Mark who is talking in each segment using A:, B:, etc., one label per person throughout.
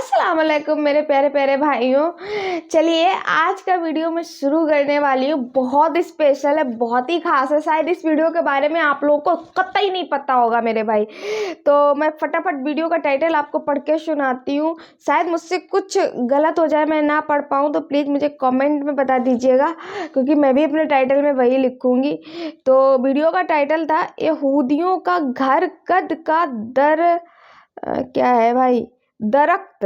A: अस्सलाम वालेकुम मेरे प्यारे प्यारे भाइयों। चलिए आज का वीडियो मैं शुरू करने वाली हूँ। बहुत स्पेशल है, बहुत ही खास है। शायद इस वीडियो के बारे में आप लोगों को कतई नहीं पता होगा मेरे भाई। तो मैं फटाफट वीडियो का टाइटल आपको पढ़ के सुनाती हूँ। शायद मुझसे कुछ गलत हो जाए, मैं ना पढ़ पाऊँ तो प्लीज़ मुझे कमेंट में बता दीजिएगा, क्योंकि मैं भी अपने टाइटल में वही लिखूँगी। तो वीडियो का टाइटल था यहूदियों का घर कद का क्या है भाई, दरख्त,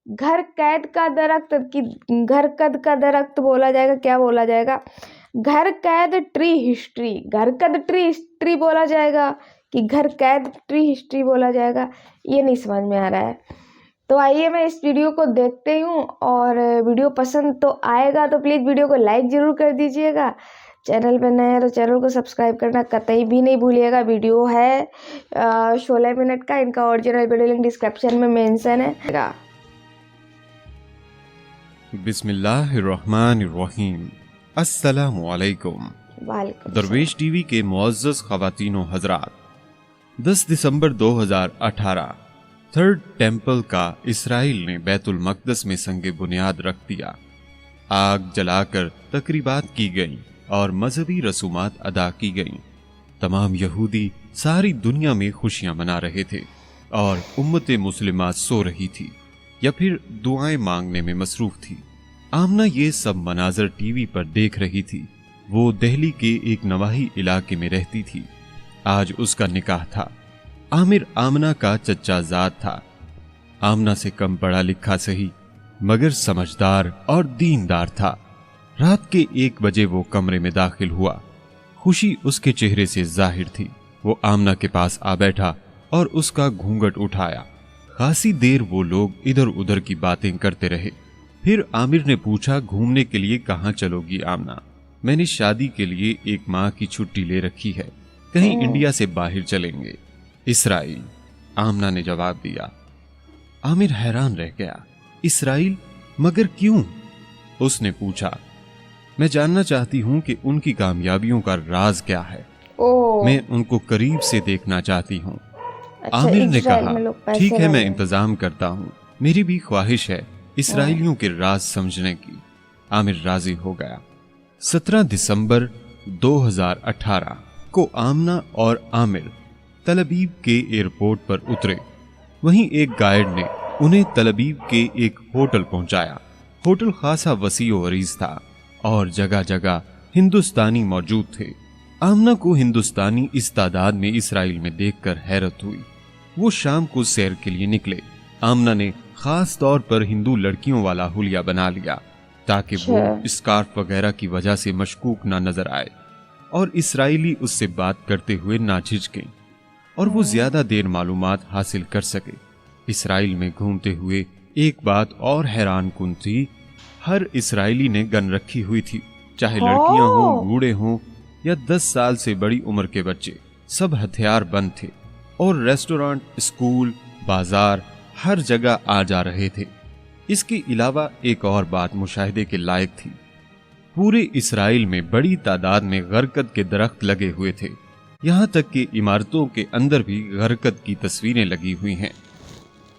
A: घर कैद का दरख्त कि घर कद का दरख्त बोला जाएगा, क्या बोला जाएगा, घर कैद ट्री हिस्ट्री, घर कद ट्री हिस्ट्री बोला जाएगा कि घर कैद ट्री हिस्ट्री बोला जाएगा, ये नहीं समझ में आ रहा है। तो आइए मैं इस वीडियो को देखते हूँ, और वीडियो पसंद तो आएगा तो प्लीज़ वीडियो को लाइक ज़रूर कर दीजिएगा। चैनल पे नए हैं तो चैनल को सब्सक्राइब करना कतई भी नहीं भूलिएगा। वीडियो है 16 मिनट का, इनका ओरिजिनल वीडियो लिंक डिस्क्रिप्शन में मेंशन है।
B: बिस्मिल्लाहिर्रहमानिर्रहीम। अस्सलामु अलैकुम। दरवेश टीवी के मुअज़्ज़ज़ ख़वातीन व हज़रात, 10 दिसंबर 2018 थर्ड टेम्पल का इसराइल ने बैतुल मक़दस में संगे बुनियाद रख दिया। आग जलाकर तकरीबात की गईं और मजहबी रसूमात अदा की गईं। तमाम यहूदी सारी दुनिया में खुशियां मना रहे थे और उम्मत मुस्लिमा सो रही थी या फिर दुआएं मांगने में मसरूफ थी। आमना ये सब मनाजर टीवी पर देख रही थी। वो दिल्ली के एक नवाही इलाके में रहती थी। आज उसका निकाह था। आमिर आमना का चच्चा ज़ाद था। आमना से कम पढ़ा लिखा सही, मगर समझदार और दीनदार था। रात के 1 बजे वो कमरे में दाखिल हुआ। खुशी उसके चेहरे से जाहिर थी। वो आमना के पास आ बैठा और उसका घूंघट उठाया। खासी देर वो लोग इधर उधर की बातें करते रहे। फिर आमिर ने पूछा, घूमने के लिए कहाँ चलोगी आमना? मैंने शादी के लिए 1 माह की छुट्टी ले रखी है, कहीं इंडिया से बाहर चलेंगे, इसराइल। आमना ने जवाब दिया। आमिर हैरान रह गया। इसराइल? मगर क्यों? उसने पूछा। मैं जानना चाहती हूं कि उनकी कामयाबियों का राज क्या है। मैं उनको करीब से देखना चाहती हूं।
A: अच्छा,
B: आमिर ने कहा, ठीक है, मैं इंतजाम करता हूं। मेरी भी ख्वाहिश है इसराइलियों के राज समझने की। आमिर राजी हो गया। 17 दिसंबर 2018 को आमना और आमिर तल अबीब के एयरपोर्ट पर उतरे। वहीं एक गाइड ने उन्हें तल अबीब के एक होटल पहुंचाया। होटल खासा वसी व अरीज था और जगह जगह हिंदुस्तानी मौजूद थे। आमना को हिंदुस्तानी इस तादाद में इसराइल में देखकर हैरत हुई। वो शाम को सैर के लिए निकले। आमना ने खास तौर पर हिंदू लड़कियों वाला हुलिया बना लिया ताकि वो स्कार्फ वगैरह की वजह से मशकूक ना नजर आए और इसराइली उससे बात करते हुए ना झिझकें और वो ज्यादा देर मालूमात हासिल कर सके। इसराइल में घूमते हुए एक बात और हैरान कुन थी, हर इसराइली ने गन रखी हुई थी, चाहे लड़कियां हों, बूढ़े हों या 10 साल से बड़ी उम्र के बच्चे, सब हथियार बंद थे और रेस्टोरेंट, स्कूल, बाजार हर जगह आ जा रहे थे। इसके अलावा एक और बात मुशाहिदे के लायक थी। पूरे इसराइल में बड़ी तादाद में गरकद के दरख्त लगे हुए थे। यहाँ तक कि इमारतों के अंदर भी गरकद की तस्वीरें लगी हुई हैं।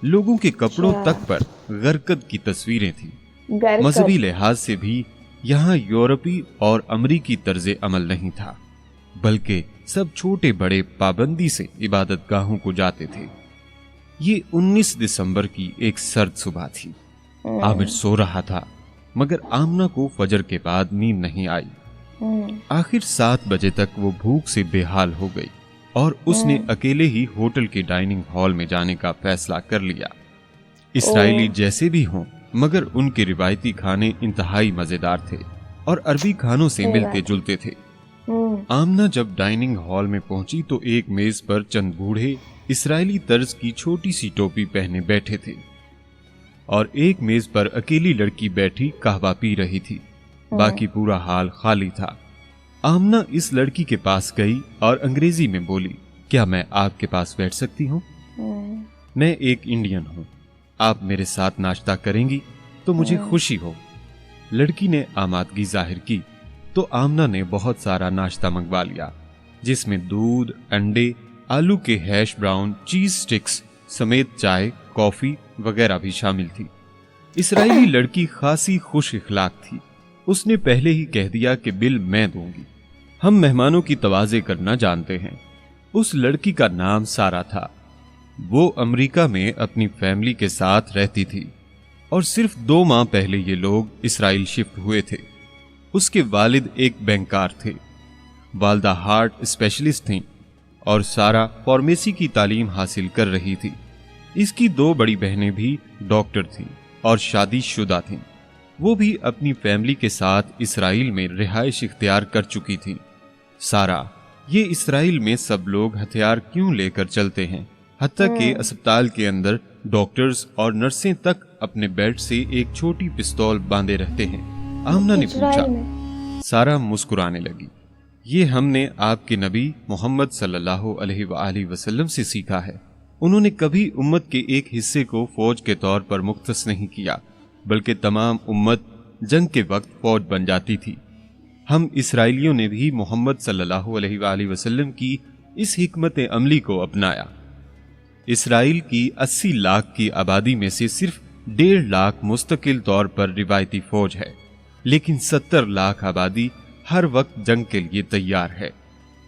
B: लोगों के कपड़ों तक पर गरकद की तस्वीरें थी। मजहबी लिहाज से भी यहाँ यूरोपी और अमरीकी तर्ज अमल नहीं था, बल्कि सब छोटे बड़े पाबंदी से इबादत गाहों को जाते थे। ये 19 दिसंबर की एक सर्द सुबह थी। आमिर सो रहा था, मगर आमना को फजर के बाद नींद नहीं आई। आखिर 7 बजे तक वो भूख से बेहाल हो गई और उसने अकेले ही होटल के डाइनिंग हॉल में जाने का फैसला कर लिया। इसराइली जैसे भी हों, मगर उनके रिवायती खाने इंतहाई मजेदार थे और अरबी खानों से मिलते जुलते थे। आमना जब डाइनिंग हॉल में पहुंची तो एक मेज पर चंद बूढ़े इसराइली तर्ज की छोटी सी टोपी पहने बैठे थे और एक मेज पर अकेली लड़की बैठी कहवा पी रही थी। बाकी पूरा हाल खाली था। आमना इस लड़की के पास गई और अंग्रेजी में बोली, क्या मैं आपके पास बैठ सकती हूँ? मैं एक इंडियन हूँ, आप मेरे साथ नाश्ता करेंगी तो मुझे खुशी हो। लड़की ने आमादगी जाहिर की तो आमना ने बहुत सारा नाश्ता मंगवा लिया, जिसमें दूध, अंडे, आलू के हैश ब्राउन, चीज स्टिक्स समेत चाय, कॉफी वगैरह भी शामिल थी। इसराइली लड़की खासी खुश इखलाक थी। उसने पहले ही कह दिया कि बिल मैं दूंगी, हम मेहमानों की तवाज़े करना जानते हैं। उस लड़की का नाम सारा था। वो अमेरिका में अपनी फैमिली के साथ रहती थी और सिर्फ 2 माह पहले ये लोग इसराइल शिफ्ट हुए थे। उसके वालिद एक बैंकर थे, वालदा हार्ट स्पेशलिस्ट थीं और सारा फार्मेसी की तालीम हासिल कर रही थी। इसकी 2 बड़ी बहनें भी डॉक्टर थीं और शादीशुदा थीं। वो भी अपनी फैमिली के साथ इसराइल में रिहाइश इख्तियार कर चुकी थीं। सारा, ये इसराइल में सब लोग हथियार क्यों लेकर चलते हैं? हत्ता कि अस्पताल के अंदर डॉक्टर्स और नर्सें तक अपने बेल्ट से एक छोटी पिस्तौल बांधे रहते हैं। आमना ने पूछा। सारा मुस्कुराने लगी। ये हमने आपके नबी मोहम्मद सल्लल्लाहु अलैहि वसल्लम से सीखा है। उन्होंने कभी उम्मत के एक हिस्से को फौज के तौर पर मुख्तस नहीं किया, बल्कि तमाम उम्मत जंग के वक्त फौज बन जाती थी। हम इसराइलियों ने भी मोहम्मद सल्लल्लाहु अलैहि वसल्लम की इस हिकमत अमली को अपनाया। इसराइल की 80 लाख की आबादी में से सिर्फ 1.5 लाख मुस्तकिल तौर पर रिवायती फौज है, लेकिन 70 लाख आबादी हर वक्त जंग के लिए तैयार है।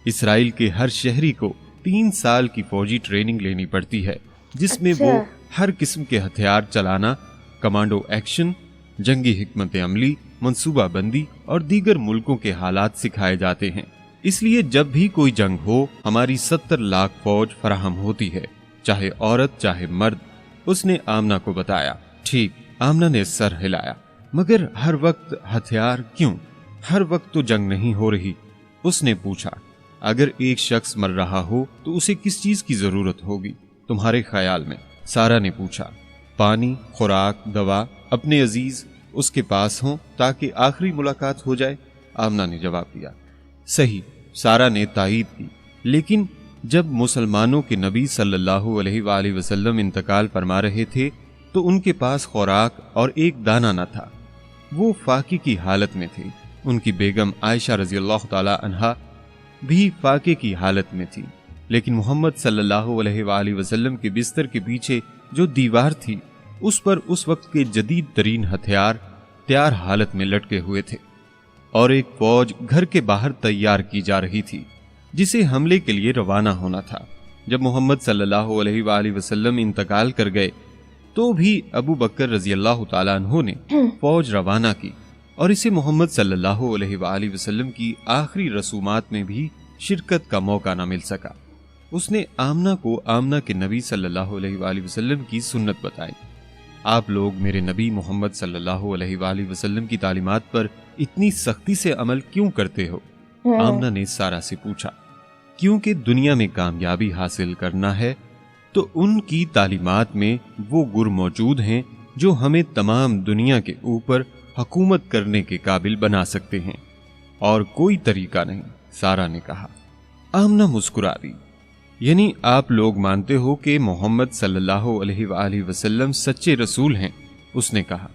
B: इसराइल के हर शहरी को 3 साल की फौजी ट्रेनिंग लेनी पड़ती है, जिसमें वो हर किस्म के हथियार चलाना, कमांडो एक्शन, जंगी हिकमत अमली, मंसूबा बंदी और दीगर मुल्कों के हालात सिखाए जाते हैं। इसलिए जब भी कोई जंग हो, हमारी 70 लाख फौज फराहम होती है, चाहे औरत चाहे मर्द। उसने आमना को बताया। ठीक, आमना ने सर हिलाया। मगर हर वक्त हथियार क्यों? हर वक्त तो जंग नहीं हो रही। उसने पूछा, अगर एक शख्स मर रहा हो तो उसे किस चीज की जरूरत होगी तुम्हारे ख्याल में? सारा ने पूछा। पानी, खुराक, दवा अपने अजीज उसके पास हों ताकि आखिरी मुलाकात हो जाए, आमना ने जवाब दिया। सही, सारा ने तायीद की। लेकिन जब मुसलमानों के नबी सल्लल्लाहु अलैहि वसल्लम इंतकाल फरमा रहे थे तो उनके पास खुराक और एक दाना न था। वो फाके की हालत में थे। उनकी बेगम आयशा रज़ियल्लाहु ताला अन्हा भी फाके की हालत में थी। लेकिन मोहम्मद सल्लल्लाहु अलैहि वसल्लम के बिस्तर के पीछे जो दीवार थी, उस पर उस वक्त के जदीद तरीन हथियार तैयार हालत में लटके हुए थे और एक फौज घर के बाहर तैयार की जा रही थी, जिसे हमले के लिए रवाना होना था। जब मोहम्मद सल्लल्लाहु अलैहि वसल्लम इंतकाल कर गए तो भी अबू बकर रज़ियल्लाहु ताला अन्हु ने फौज रवाना की और इसे मोहम्मद सल्लल्लाहु अलैहि वसल्लम की आखिरी रसूमात में भी शिरकत का मौका न मिल सका। उसने आमना को आमना के नबी सल्लल्लाहु अलैहि वसल्लम की सुन्नत बताई। आप लोग मेरे नबी मोहम्मद सल्लल्लाहु अलैहि वसल्लम की तालीमात पर इतनी सख्ती से अमल क्यों करते हो? आमना ने सारा से पूछा। क्योंकि दुनिया में कामयाबी हासिल करना है तो उनकी तालीमात में वो गुर मौजूद हैं जो हमें तमाम दुनिया के ऊपर हुकूमत करने के काबिल बना सकते हैं, और कोई तरीका नहीं, सारा ने कहा। आमना मुस्कुरा दी। यानी आप लोग मानते हो कि मोहम्मद सल्लल्लाहु अलैहि वसल्लम सच्चे रसूल हैं? उसने कहा।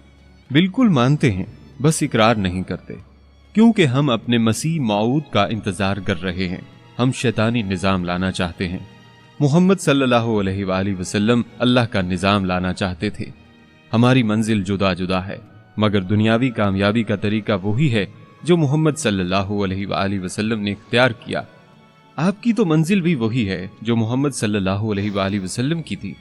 B: बिल्कुल मानते हैं, बस इकरार नहीं करते, क्योंकि हम अपने मसीह मौऊद का इंतजार कर रहे हैं। हम शैतानी निजाम लाना चाहते हैं। मोहम्मद सल्लल्लाहु अलैहि वसल्लम अल्लाह का निजाम लाना चाहते थे। हमारी मंजिल जुदा जुदा है, मगर दुनियावी कामयाबी का तरीका वही है जो मोहम्मद सल्लल्लाहु अलैहि वसल्लम ने इख्तियार किया। आपकी तो मंजिल भी वही है जो मोहम्मद सल्लल्लाहु अलैहि वसल्लम की थी।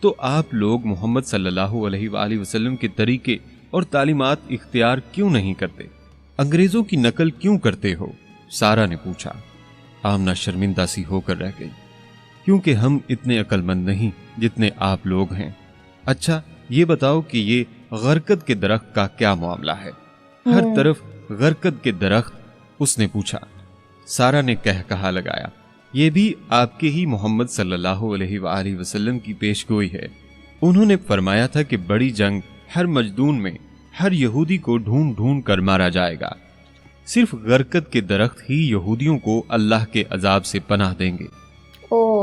B: तो आप लोग मोहम्मद सल्लल्लाहु अलैहि वसल्लम के तरीके और तालीमात इख्तियार क्यों नहीं करते? अंग्रेजों की नकल क्यों करते हो? सारा ने पूछा। आमना शर्मिंदा सी होकर रह गई। क्योंकि हम इतने अक्लमंद नहीं जितने आप लोग हैं। अच्छा, ये बताओ कि ये गरकद के दरख्त का क्या मामला है? हर तरफ गरकद के दरख्त, उसने पूछा। सारा ने कहा लगाया। ये भी आपके ही मोहम्मद सल्लल्लाहु अलैहि वसल्लम की पेशगोई है। उन्होंने फरमाया था कि बड़ी जंग हर मजदून में हर यहूदी को ढूंढ ढूंढ कर मारा जाएगा। सिर्फ गरकद के दरख्त ही यहूदियों को अल्लाह के अजाब से पनाह देंगे।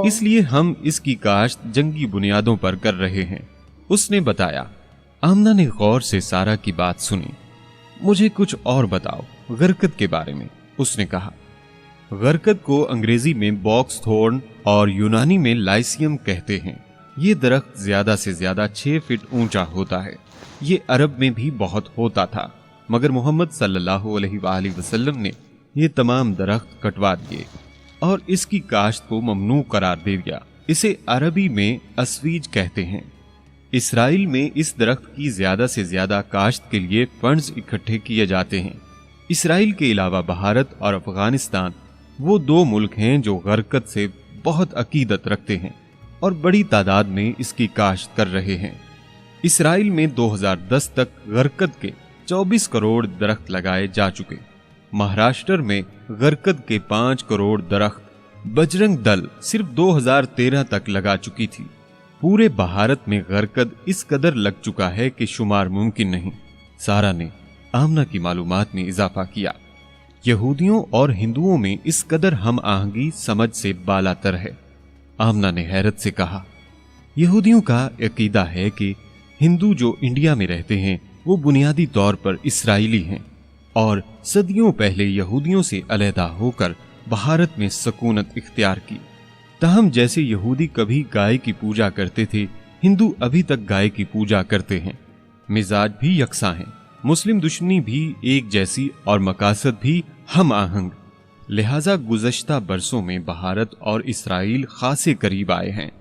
B: इसलिए हम इसकी काश्त जंगी बुनियादों पर कर रहे हैं, उसने बताया। आमना ने गौर से सारा की बात सुनी। मुझे कुछ और बताओ गरकद के बारे में, उसने कहा। गरकद को अंग्रेजी में बॉक्स थोर्न और यूनानी में लाइसियम कहते हैं। ये दरख्त ज्यादा से ज्यादा 6 फीट ऊंचा होता है। ये अरब में भी बहुत होता था, मगर मोहम्मद सल्लल्लाहु अलैहि वसल्लम ने ये तमाम दरख्त कटवा दिए और इसकी काश्त को ममनू करार दे दिया। इसे अरबी में अस्वीज कहते हैं। इसराइल में इस दरख्त की ज्यादा से ज्यादा काश्त के लिए फंड्स इकट्ठे किए जाते हैं। इसराइल के अलावा भारत और अफगानिस्तान वो 2 मुल्क हैं जो गरकत से बहुत अकीदत रखते हैं और बड़ी तादाद में इसकी काश्त कर रहे हैं। इसराइल में 2010 तक गरकत के 24 करोड़ दरख्त लगाए जा चुके। महाराष्ट्र में गरकत के 5 करोड़ दरख्त बजरंग दल सिर्फ 2013 तक लगा चुकी थी। पूरे भारत में गरकत इस कदर लग चुका है कि शुमार मुमकिन नहीं। सारा ने आमना की मालूमात में इजाफा किया। यहूदियों और हिंदुओं में इस कदर हम आहंगी समझ से बालातर है। आमना ने हैरत से कहा, यहूदियों का अकीदा है कि हिंदू जो इंडिया में रहते हैं वो बुनियादी तौर पर इसराइली हैं और सदियों पहले यहूदियों से अलहदा होकर भारत में सकूनत इख्तियार की। ताहम जैसे यहूदी कभी गाय की पूजा करते थे, हिंदू अभी तक गाय की पूजा करते हैं। मिजाज भी यकसा हैं, मुस्लिम दुश्मनी भी एक जैसी और मकासद भी हम आहंग। लिहाजा गुज़श्ता बरसों में भारत और इसराइल खासे करीब आए हैं।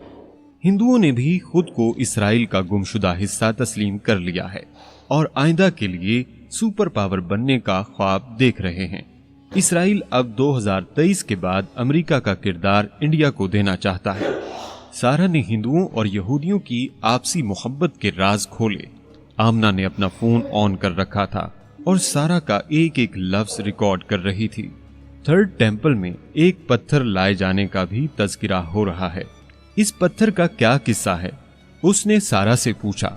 B: हिंदुओं ने भी खुद को इसराइल का गुमशुदा हिस्सा तस्लीम कर लिया है और आइंदा के लिए सुपर पावर बनने का ख्वाब देख रहे हैं। इसराइल अब 2023 के बाद अमेरिका का किरदार इंडिया को देना चाहता है। सारा ने हिंदुओं और यहूदियों की आपसी मोहब्बत के राज खोले। आमना ने अपना फोन ऑन कर रखा था और सारा का एक एक लफ्ज रिकॉर्ड कर रही थी। थर्ड टेंपल में एक पत्थर लाए जाने का भी तज़किरा हो रहा है। इस पत्थर का क्या किस्सा है? उसने सारा से पूछा।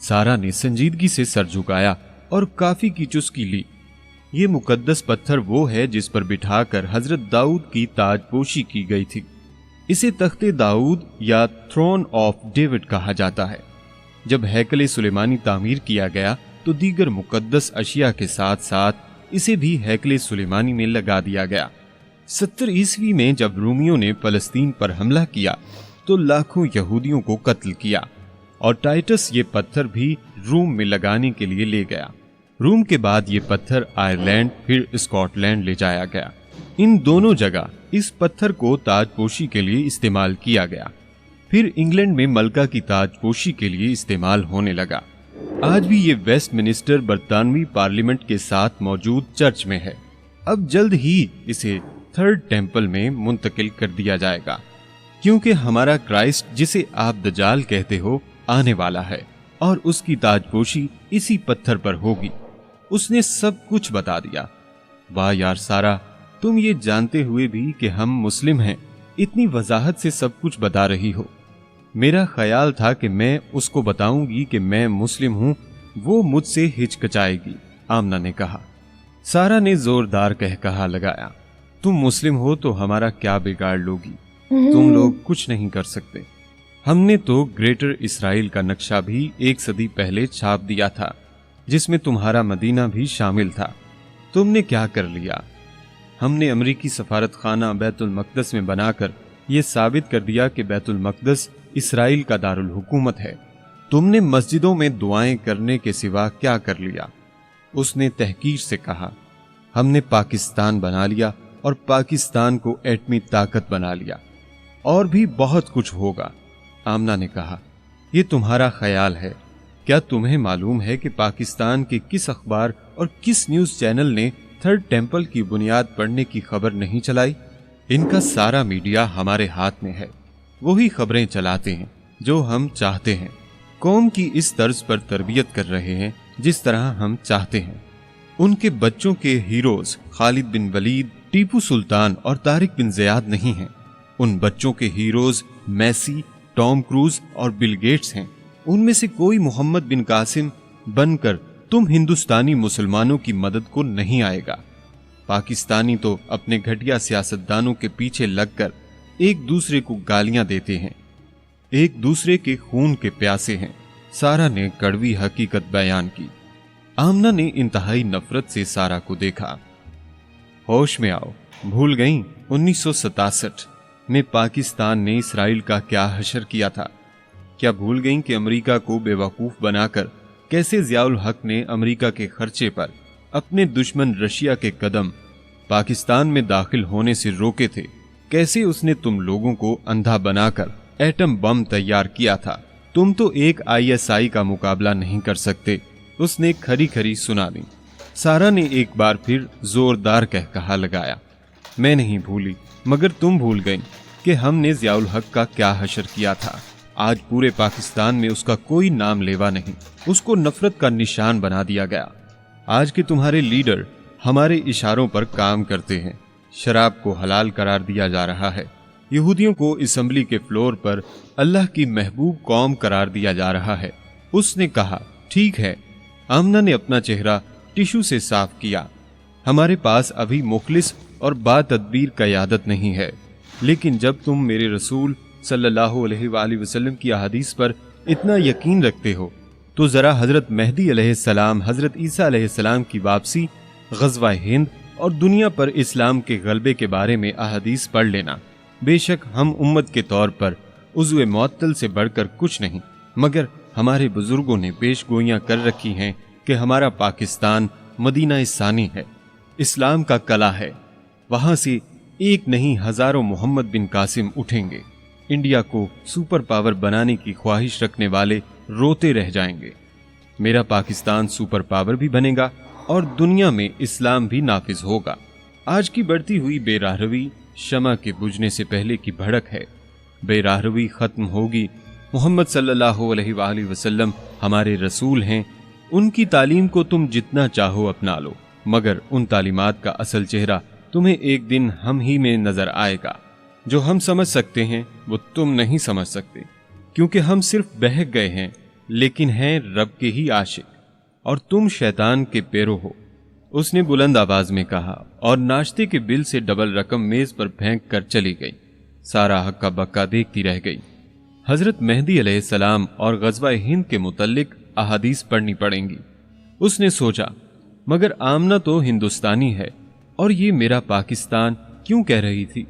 B: सारा ने संजीदगी से सर झुकाया और काफी की चुस्की ली। ये मुकद्दस पत्थर वो है जिस पर बिठाकर हजरत दाऊद की ताजपोशी की गई थी। इसे तख्ते दाऊद या थ्रोन ऑफ डेविड कहा जाता है। जब हैकले सुलेमानी तामीर किया गया तो दीगर मुकद्दस अशिया के साथ साथ इसे भी हैकले सुलेमानी में लगा दिया गया। 70 ईस्वी में जब रोमियों ने फलस्तीन पर हमला किया तो लाखों यहूदियों को कत्ल किया और टाइटस ये पत्थर भी रोम में लगाने के लिए ले गया। रोम के बाद ये पत्थर आयरलैंड फिर स्कॉटलैंड ले जाया गया। इन दोनों जगह इस पत्थर को ताजपोशी के लिए इस्तेमाल किया गया। फिर इंग्लैंड में मलका की ताजपोशी के लिए इस्तेमाल होने लगा। आज भी ये वेस्टमिनिस्टर बरतानवी पार्लियामेंट के साथ मौजूद चर्च में है। अब जल्द ही इसे थर्ड टेंपल में मुंतकिल कर दिया जाएगा, क्योंकि हमारा क्राइस्ट, जिसे आप दजाल कहते हो, आने वाला है और उसकी ताजपोशी इसी पत्थर पर होगी। उसने सब कुछ बता दिया। वाह यार सारा, तुम ये जानते हुए भी कि हम मुस्लिम हैं, इतनी वजाहत से सब कुछ बता रही हो। मेरा ख्याल था कि मैं उसको बताऊंगी कि मैं मुस्लिम हूं, वो मुझसे हिचकिचाएगी, आमना ने कहा। सारा ने जोरदार कहकहा लगाया, तुम मुस्लिम हो तो हमारा क्या बिगाड़ लोगी? तुम लोग कुछ नहीं कर सकते। हमने तो ग्रेटर इसराइल का नक्शा भी 1 सदी पहले छाप दिया था, जिसमें तुम्हारा मदीना भी शामिल था। तुमने क्या कर लिया? हमने अमरीकी सफारत खाना बैतुल मक़दस में बनाकर यह साबित कर दिया कि बैतुल मक़दस इसराइल का दारुल हुकूमत है। तुमने मस्जिदों में दुआएं करने के सिवा क्या कर लिया? उसने तहकीर से कहा, हमने पाकिस्तान बना लिया और पाकिस्तान को एटमी ताकत बना लिया, और भी बहुत कुछ होगा। आमना ने कहा, यह तुम्हारा ख्याल है। क्या तुम्हें मालूम है कि पाकिस्तान के किस अखबार और किस न्यूज चैनल ने थर्ड टेंपल की बुनियाद पड़ने की खबर नहीं चलाई? इनका सारा मीडिया हमारे हाथ में है। वही खबरें चलाते हैं जो हम चाहते हैं। कौम की इस तर्ज पर तरबियत कर रहे हैं जिस तरह हम चाहते हैं। उनके बच्चों के हीरोज खालिद बिन वलीद, टीपू सुल्तान और तारिक बिन ज़ियाद नहीं हैं। उन बच्चों के हीरोज मैसी, टॉम क्रूज और बिल गेट्स हैं। उनमें से कोई मोहम्मद बिन कासिम बनकर तुम हिंदुस्तानी मुसलमानों की मदद को नहीं आएगा। पाकिस्तानी तो अपने घटिया सियासतदानों के पीछे लगकर एक दूसरे को गालियां देते हैं, एक दूसरे के खून के प्यासे हैं। सारा ने कड़वी हकीकत बयान की। आमना ने इंतहाई नफरत से सारा को देखा। होश में आओ, भूल गई 1967 में पाकिस्तान ने इसराइल का क्या हशर किया था? क्या भूल गईं कि अमेरिका को बेवकूफ बनाकर कैसे ज़ियाउल हक ने अमेरिका के खर्चे पर अपने दुश्मन रशिया के कदम पाकिस्तान में दाखिल होने से रोके थे, कैसे उसने तुम लोगों को अंधा बनाकर एटम बम तैयार किया था। तुम तो एक ISI का मुकाबला नहीं कर सकते, उसने खरी खरी सुना दी। सारा ने एक बार फिर जोरदार कहकहा लगाया। मैं नहीं भूली, मगर तुम भूल गई कि हमने ज़ियाउल हक का क्या हशर किया था। आज पूरे पाकिस्तान में उसका कोई नाम लेवा नहीं, उसको नफरत का निशान बना दिया गया। आज के तुम्हारे लीडर हमारे इशारों पर काम करते हैं। शराब को हलाल करार दिया जा रहा है। यहूदियों को असेंबली के फ्लोर पर अल्लाह की महबूब कौम करार दिया जा रहा है। उसने कहा, ठीक है। आमना ने अपना चेहरा टिश्यू से साफ किया। हमारे पास अभी मुखलिस और बातदबीर क़यादत नहीं है, लेकिन जब तुम मेरे रसूल सल्लल्लाहु अलैहि वसल्लम की अहादीस पर इतना यकीन रखते हो तो जरा हजरत मेहदी अलैहिस्सलाम, हजरत ईसा अलैहिस्सलाम की वापसी, ग़ज़वा हिंद और दुनिया पर इस्लाम के गलबे के बारे में अहादीस पढ़ लेना। बेशक हम उम्मत के तौर पर उज़्वे मुअत्तल से बढ़कर कुछ नहीं, मगर हमारे बुजुर्गों ने पेशगोइयां कर रखी हैं कि हमारा पाकिस्तान मदीना सानी है, इस्लाम का कला है। वहां से एक नहीं हजारों मोहम्मद बिन कासिम उठेंगे। इंडिया को सुपर पावर बनाने की ख्वाहिश रखने वाले रोते रह जाएंगे। मेरा पाकिस्तान सुपर पावर भी बनेगा और दुनिया में इस्लाम भी नाफिज होगा। आज की बढ़ती हुई बेराहरवी शमा के बुझने से पहले की भड़क है। बेराहरवी खत्म होगी। मोहम्मद सल्लल्लाहु अलैहि वसल्लम हमारे रसूल हैं। उनकी तालीम को तुम जितना चाहो अपना लो, मगर उन तालीमात का असल चेहरा तुम्हें एक दिन हम ही में नजर आएगा। जो हम समझ सकते हैं वो तुम नहीं समझ सकते, क्योंकि हम सिर्फ बहक गए हैं, लेकिन हैं रब के ही आशिक, और तुम शैतान के पैरों हो। उसने बुलंद आवाज में कहा और नाश्ते के बिल से डबल रकम मेज पर फेंक कर चली गई। सारा हक्का बक्का देखती रह गई। हजरत मेहदी अलैहिस्सलाम और ग़ज़वा हिंद के मुतल्लिक अहादीस पढ़नी पड़ेंगी। उसने सोचा, मगर आमना तो हिंदुस्तानी है और ये मेरा पाकिस्तान क्यों कह रही थी।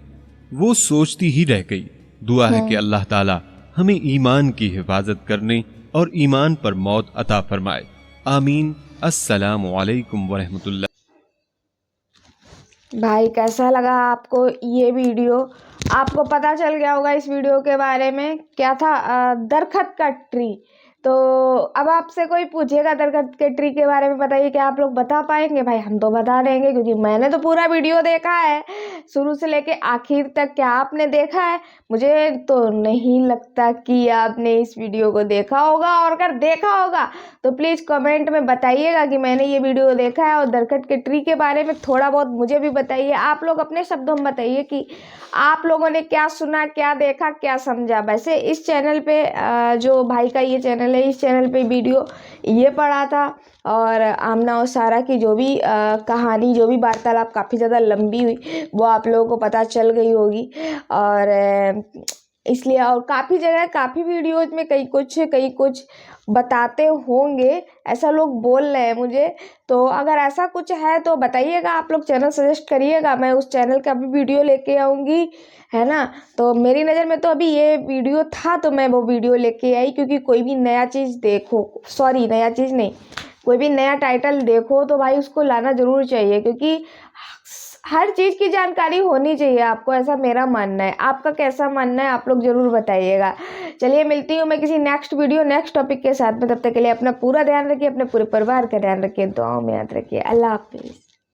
B: वो सोचती ही रह गई। दुआ है कि अल्लाह ताला हमें ईमान की हिफाजत करने और ईमान पर मौत अता फरमाए। आमीन। अस्सलामु अलैकुम व रहमतुल्लाह।
A: भाई कैसा लगा आपको ये वीडियो? आपको पता चल गया होगा इस वीडियो के बारे में क्या था, दरखत का ट्री। तो अब आपसे कोई पूछेगा दरखत के ट्री के बारे में बताइए, क्या आप लोग बता पाएंगे? भाई हम तो बता देंगे, क्योंकि मैंने तो पूरा वीडियो देखा है शुरू से लेके आखिर तक। क्या आपने देखा है? मुझे तो नहीं लगता कि आपने इस वीडियो को देखा होगा, और अगर देखा होगा तो प्लीज़ कमेंट में बताइएगा कि मैंने ये वीडियो देखा है। और दरखत के ट्री के बारे में थोड़ा बहुत मुझे भी बताइए। आप लोग अपने शब्दों में बताइए कि आप लोगों ने क्या सुना, क्या देखा, क्या समझा। वैसे इस चैनल पे जो भाई का ये चैनल है, इस चैनल पे वीडियो ये पड़ा था, और आमना और सारा की जो भी कहानी, जो भी वार्तालाप काफ़ी ज़्यादा लंबी हुई वो आप लोगों को पता चल गई होगी। और इसलिए, और काफ़ी जगह, काफ़ी वीडियोज में कई कुछ बताते होंगे, ऐसा लोग बोल रहे हैं मुझे। तो अगर ऐसा कुछ है तो बताइएगा, आप लोग चैनल सजेस्ट करिएगा, मैं उस चैनल का भी वीडियो लेके आऊँगी, है ना। तो मेरी नज़र में तो अभी ये वीडियो था तो मैं वो वीडियो लेके आई, क्योंकि कोई भी नया चीज़ देखो, सॉरी नया चीज़ नहीं, कोई भी नया टाइटल देखो तो भाई उसको लाना ज़रूर चाहिए, क्योंकि हर चीज़ की जानकारी होनी चाहिए आपको, ऐसा मेरा मानना है। आपका कैसा मानना है आप लोग ज़रूर बताइएगा। चलिए मिलती हूँ मैं किसी नेक्स्ट वीडियो, नेक्स्ट टॉपिक के साथ में। तब तक के लिए अपना पूरा ध्यान रखिए, अपने पूरे परिवार का ध्यान रखिए, दुआओं में याद रखिए। अल्लाह हाफिज़।